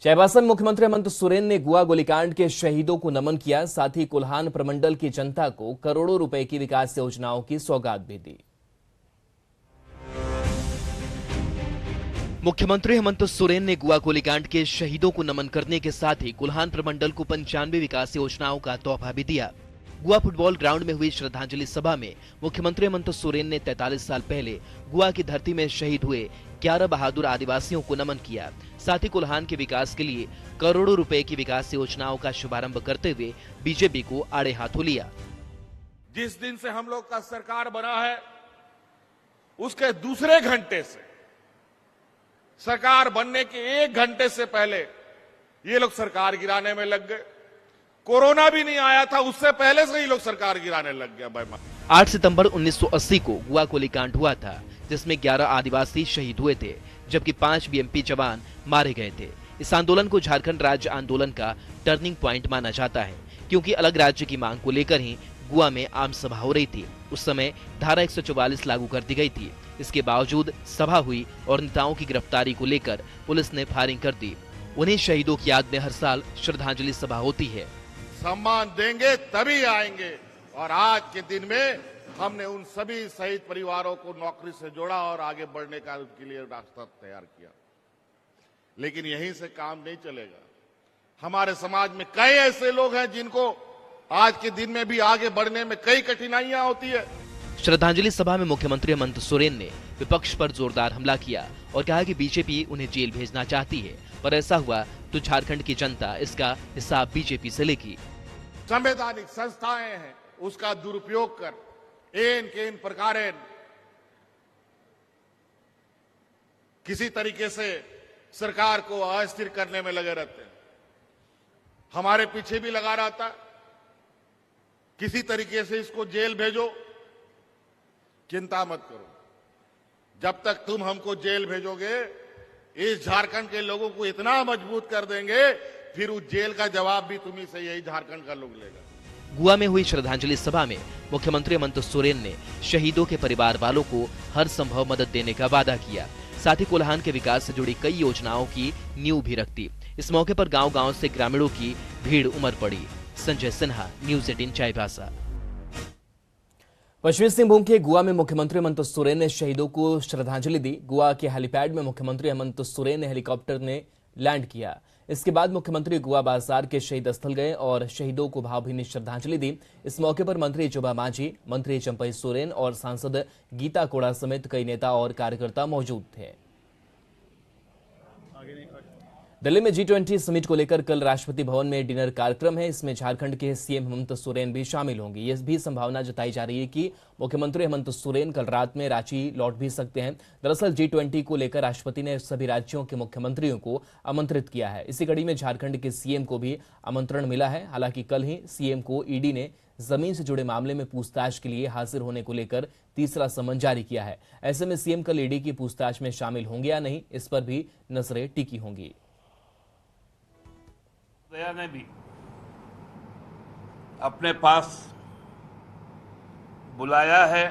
चाईबासा में मुख्यमंत्री हेमंत सोरेन ने गोवा गोलीकांड के शहीदों को नमन किया। साथ ही कोल्हान प्रमंडल की जनता को करोड़ों रुपए की विकास योजनाओं की सौगात भी दी। मुख्यमंत्री हेमंत सोरेन ने गोवा गोलीकांड के शहीदों को नमन करने के साथ ही कोल्हान प्रमंडल को 95 विकास योजनाओं का तोहफा भी दिया। गोवा फुटबॉल ग्राउंड में हुई श्रद्धांजलि सभा में मुख्यमंत्री हेमंत सोरेन ने 43 साल पहले गोवा की धरती में शहीद हुए 11 बहादुर आदिवासियों को नमन किया। साथ ही कोल्हान के विकास के लिए करोड़ों रुपए की विकास योजनाओं का शुभारंभ करते हुए बीजेपी को आड़े हाथों लिया। जिस दिन से हम लोग का सरकार बना है उसके दूसरे घंटे से, सरकार बनने के 1 घंटे से पहले ये लोग सरकार गिराने में लग गए। कोरोना भी नहीं आया था उससे पहले से ही लोग सरकार गिराने लग गया। 8 सितंबर 1980 को गोवा गोलीकांड हुआ था, जिसमें 11 आदिवासी शहीद हुए थे, जबकि 5 बीएमपी जवान मारे गए थे। इस आंदोलन को झारखंड राज्य आंदोलन का टर्निंग पॉइंट माना जाता है, क्योंकि अलग राज्य की मांग को लेकर ही गोवा में आम सभा हो रही थी। उस समय धारा 144 लागू कर दी गई थी। इसके बावजूद सभा हुई और नेताओं की गिरफ्तारी को लेकर पुलिस ने फायरिंग कर दी। उन्हीं शहीदों की याद में हर साल श्रद्धांजलि सभा होती है। सम्मान देंगे तभी आएंगे, और आज के दिन में हमने उन सभी शहीद परिवारों को नौकरी से जोड़ा और आगे बढ़ने का उनके लिए रास्ता तैयार किया। लेकिन यहीं से काम नहीं चलेगा। हमारे समाज में कई ऐसे लोग हैं जिनको आज के दिन में भी आगे बढ़ने में कई कठिनाइयां होती है। श्रद्धांजलि सभा में मुख्यमंत्री हेमंत सोरेन ने विपक्ष पर जोरदार हमला किया और कहा कि बीजेपी उन्हें जेल भेजना चाहती है, पर ऐसा हुआ तो झारखंड की जनता इसका हिसाब बीजेपी से लेगी। संवैधानिक संस्थाएं हैं, उसका दुरुपयोग कर एन के इन प्रकार किसी तरीके से सरकार को अस्थिर करने में लगे रहते हैं। हमारे पीछे भी लगा रहता है, किसी तरीके से इसको जेल भेजो। चिंता मत करो, जब तक तुम हमको जेल भेजोगे इस झारखंड के लोगों को इतना मजबूत कर देंगे, फिर उस जेल का जवाब भी तुम्ही से यही झारखंड का लोग लेगा। गोवा में हुई श्रद्धांजलि सभा में मुख्यमंत्री हेमंत सोरेन ने शहीदों के परिवार वालों को हर संभव मदद देने का वादा किया। साथ ही कोल्हान के विकास से जुड़ी कई योजनाओं की नींव भी रख दी। इस मौके पर गांव-गांव से ग्रामीणों की भीड़ उमड़ पड़ी। संजय सिन्हा, न्यूज़ 18 चाईबासा। पश्चिमी सिंहभूम के गोवा में मुख्यमंत्री हेमंत सोरेन ने शहीदों को श्रद्धांजलि दी। गोवा के हेलीपैड में मुख्यमंत्री हेमंत सोरेन ने हेलीकॉप्टर ने लैंड किया। इसके बाद मुख्यमंत्री गोवा बाजार के शहीद स्थल गए और शहीदों को भावभीनी श्रद्धांजलि दी। इस मौके पर मंत्री जोबा मांझी, मंत्री चंपई सोरेन और सांसद गीता कोड़ा समेत कई नेता और कार्यकर्ता मौजूद थे। दिल्ली में G20 समिट को लेकर कल राष्ट्रपति भवन में डिनर कार्यक्रम है। इसमें झारखंड के सीएम हेमंत सोरेन भी शामिल होंगे। यह भी संभावना जताई जा रही है कि मुख्यमंत्री हेमंत सोरेन कल रात में रांची लौट भी सकते हैं। दरअसल G20 को लेकर राष्ट्रपति ने सभी राज्यों के मुख्यमंत्रियों को आमंत्रित किया है। इसी कड़ी में झारखंड के सीएम को भी आमंत्रण मिला है। हालांकि कल ही सीएम को ईडी ने जमीन से जुड़े मामले में पूछताछ के लिए हाजिर होने को लेकर तीसरा समन जारी किया है। ऐसे में सीएम कल ईडी की पूछताछ में शामिल होंगे या नहीं, इस पर भी नजरें टिकी होंगी। दया ने भी अपने पास बुलाया है